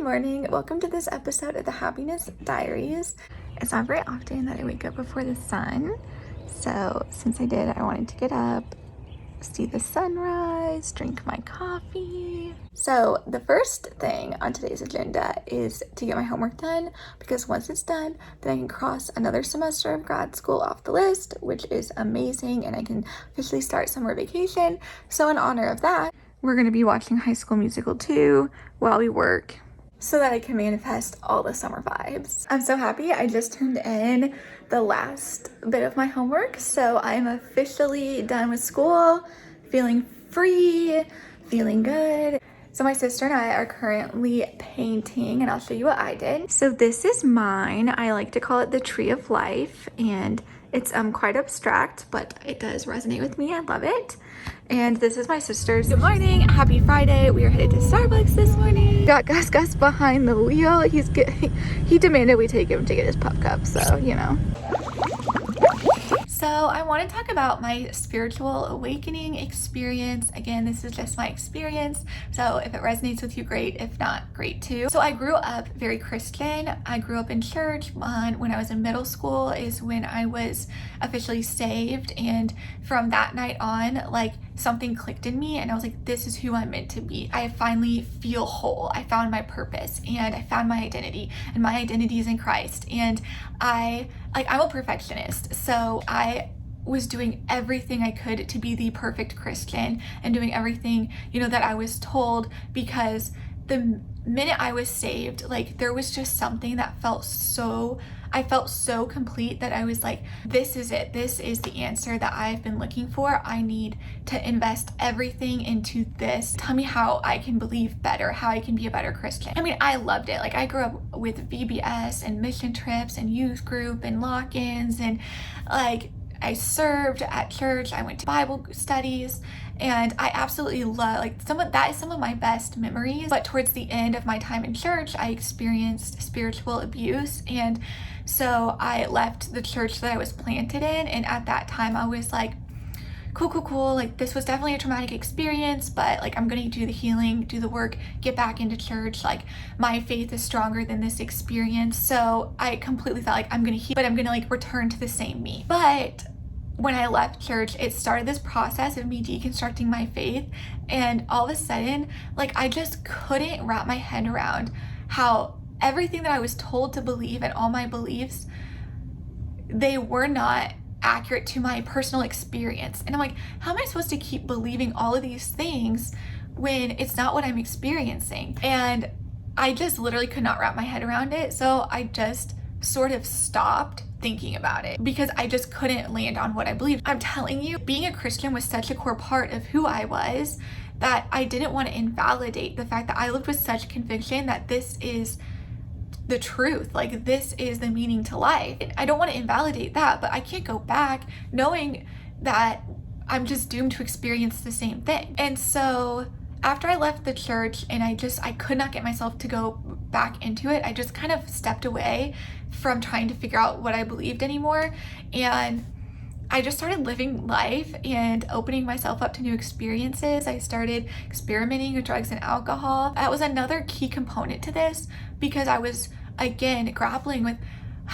morning. Welcome to this episode of the Happiness Diaries. It's not very often that I wake up before the sun. So since I did, I wanted to get up, see the sunrise, drink my coffee. So the first thing on today's agenda is to get my homework done, because once it's done, then I can cross another semester of grad school off the list, which is amazing, and I can officially start summer vacation. So in honor of that, we're going to be watching High School Musical 2 while we work, so that I can manifest all the summer vibes. I'm so happy. I just turned in the last bit of my homework, so I'm officially done with school, feeling free, feeling good. So my sister and I are currently painting, and I'll show you what I did. So this is mine. I like to call it the Tree of Life, and it's quite abstract, but it does resonate with me. I love it. And this is my sister's. Good morning, happy Friday. We are headed to Starbucks this morning. Got Gus behind the wheel. He demanded we take him to get his pup cup, so you know. So I want to talk about my spiritual awakening experience. Again, this is just my experience, so if it resonates with you, great. If not, great too. So I grew up very Christian. I grew up in church. When I was in middle school is when I was officially saved, and from that night on, like, something clicked in me and I was like, this is who I'm meant to be. I finally feel whole. I found my purpose and I found my identity, and my identity is in Christ. And I'm a perfectionist, so I was doing everything I could to be the perfect Christian and doing everything, that I was told, because the minute I was saved, like, there was just something that I felt so complete that I was like, this is it. This is the answer that I've been looking for. I need to invest everything into this. Tell me how I can believe better, how I can be a better Christian. I mean, I loved it. Like, I grew up with VBS and mission trips and youth group and lock-ins, and like, I served at church. I went to Bible studies, and I absolutely love, that is some of my best memories. But towards the end of my time in church, I experienced spiritual abuse, and so I left the church that I was planted in. And at that time, I was like, cool. Like, this was definitely a traumatic experience, but like, I'm gonna do the healing, do the work, get back into church. Like, my faith is stronger than this experience. So I completely thought, like, I'm gonna heal, but I'm gonna like return to the same me. But when I left church, it started this process of me deconstructing my faith, and all of a sudden, like, I just couldn't wrap my head around how everything that I was told to believe and all my beliefs, they were not accurate to my personal experience. And I'm like, how am I supposed to keep believing all of these things when it's not what I'm experiencing? And I just literally could not wrap my head around it. So I just sort of stopped thinking about it, because I just couldn't land on what I believed. I'm telling you, being a Christian was such a core part of who I was that I didn't want to invalidate the fact that I lived with such conviction that this is the truth, like, this is the meaning to life. I don't want to invalidate that, but I can't go back knowing that I'm just doomed to experience the same thing. And so after I left the church and I could not get myself to go back into it, I just kind of stepped away from trying to figure out what I believed anymore. And I just started living life and opening myself up to new experiences. I started experimenting with drugs and alcohol. That was another key component to this, because I was, again, grappling with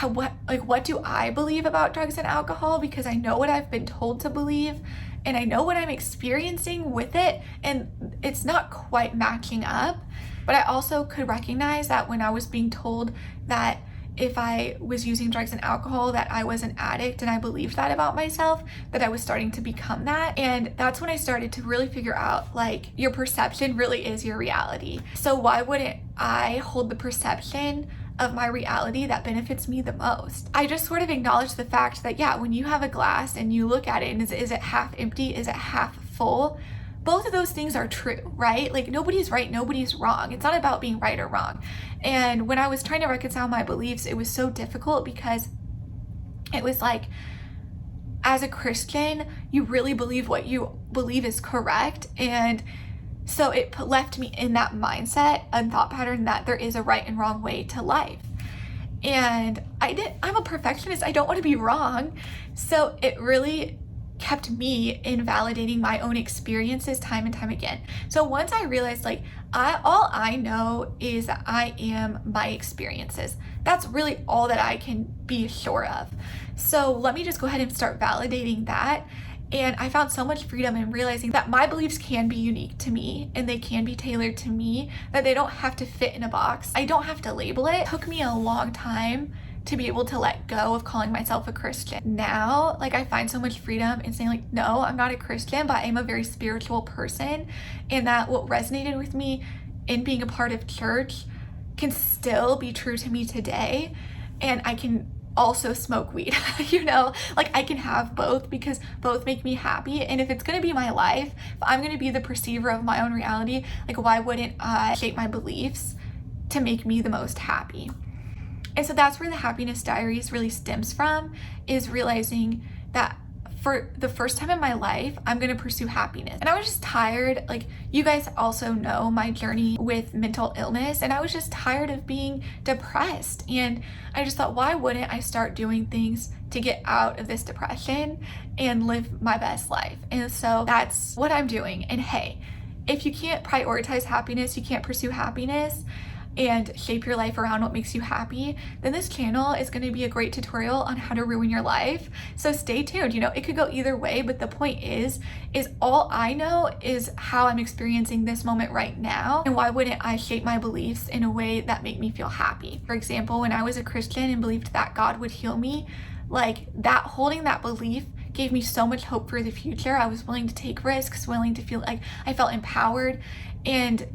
what do I believe about drugs and alcohol, because I know what I've been told to believe and I know what I'm experiencing with it, and it's not quite matching up. But I also could recognize that when I was being told that if I was using drugs and alcohol, that I was an addict, and I believed that about myself, that I was starting to become that. And that's when I started to really figure out, like, your perception really is your reality. So why wouldn't I hold the perception of my reality that benefits me the most? I just sort of acknowledged the fact that, yeah, when you have a glass and you look at it, and is it half empty, is it half full? Both of those things are true, right? Like, nobody's right, nobody's wrong. It's not about being right or wrong. And when I was trying to reconcile my beliefs, it was so difficult, because it was like, as a Christian, you really believe what you believe is correct. And so it left me in that mindset and thought pattern that there is a right and wrong way to life. And I'm a perfectionist. I don't want to be wrong. So it really kept me invalidating my own experiences time and time again. So once I realized like all I know is that I am my experiences. That's really all that I can be sure of. So let me just go ahead and start validating that. And I found so much freedom in realizing that my beliefs can be unique to me and they can be tailored to me, that they don't have to fit in a box. I don't have to label it. It took me a long time to be able to let go of calling myself a Christian. Now, like, I find so much freedom in saying like, no, I'm not a Christian, but I'm a very spiritual person, and that what resonated with me in being a part of church can still be true to me today. And I can also smoke weed, you know, like I can have both because both make me happy. And if it's going to be my life, if I'm going to be the perceiver of my own reality, like why wouldn't I shape my beliefs to make me the most happy? And so that's where the Happiness Diaries really stems from, is realizing that for the first time in my life, I'm going to pursue happiness. And I was just tired. Like, you guys also know my journey with mental illness, and I was just tired of being depressed. And I just thought, why wouldn't I start doing things to get out of this depression and live my best life? And so that's what I'm doing. And hey, if you can't prioritize happiness, you can't pursue happiness and shape your life around what makes you happy, then this channel is going to be a great tutorial on how to ruin your life. So stay tuned. You know, it could go either way, but the point is all I know is how I'm experiencing this moment right now, and why wouldn't I shape my beliefs in a way that make me feel happy? For example, when I was a Christian and believed that God would heal me, like that, holding that belief gave me so much hope for the future. I was willing to take risks, willing to feel like I felt empowered. And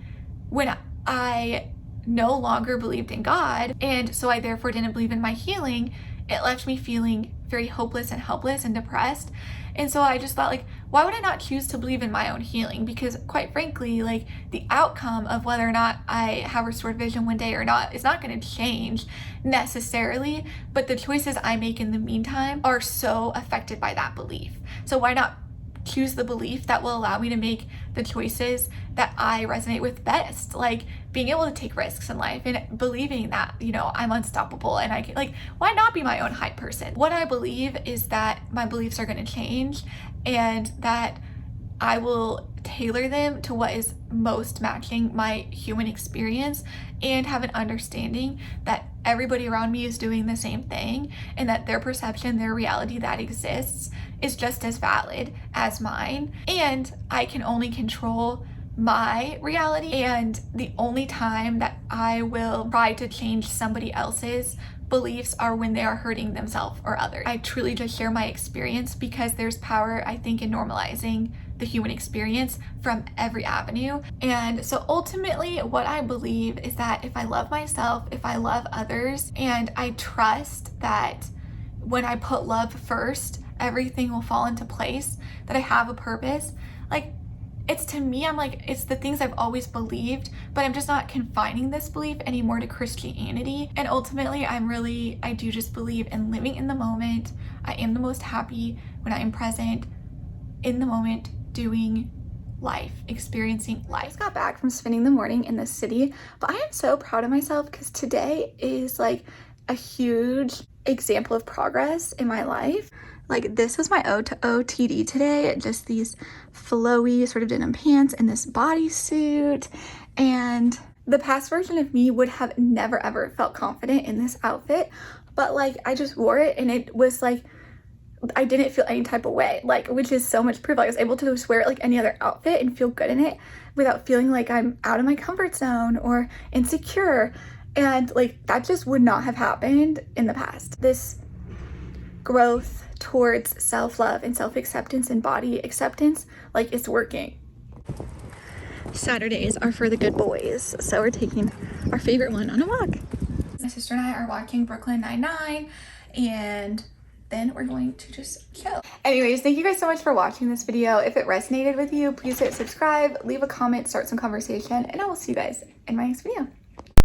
when I no longer believed in God, and so I therefore didn't believe in my healing, it left me feeling very hopeless and helpless and depressed. And so I just thought, like, why would I not choose to believe in my own healing? Because quite frankly, like, the outcome of whether or not I have restored vision one day or not is not going to change necessarily, but the choices I make in the meantime are so affected by that belief. So why not choose the belief that will allow me to make the choices that I resonate with best, like being able to take risks in life and believing that, you know, I'm unstoppable and I can, like, why not be my own hype person? What I believe is that my beliefs are going to change and that I will tailor them to what is most matching my human experience, and have an understanding that everybody around me is doing the same thing, and that their perception, their reality that exists is just as valid as mine. And I can only control my reality, and the only time that I will try to change somebody else's beliefs are when they are hurting themselves or others. I truly just share my experience because there's power, I think, in normalizing the human experience from every avenue. And so ultimately what I believe is that if I love myself, if I love others, and I trust that when I put love first, everything will fall into place, that I have a purpose, like, it's, to me, I'm like, it's the things I've always believed, but I'm just not confining this belief anymore to Christianity. And ultimately, I do just believe in living in the moment. I am the most happy when I am present in the moment, doing life, experiencing life. I just got back from spending the morning in the city, but I am so proud of myself because today is like a huge example of progress in my life. Like, this was my OTD today, just these flowy sort of denim pants and this bodysuit. And the past version of me would have never ever felt confident in this outfit, but like I just wore it and it was like, I didn't feel any type of way, like, which is so much proof. Like, I was able to just wear it like any other outfit and feel good in it without feeling like I'm out of my comfort zone or insecure. And like, that just would not have happened in the past. This growth towards self-love and self-acceptance and body acceptance, like, it's working. Saturdays are for the good boys, so we're taking our favorite one on a walk. My sister and I are watching Brooklyn Nine-Nine, and then we're going to just chill. Anyways, thank you guys so much for watching this video. If it resonated with you, please hit subscribe, leave a comment, start some conversation, and I will see you guys in my next video.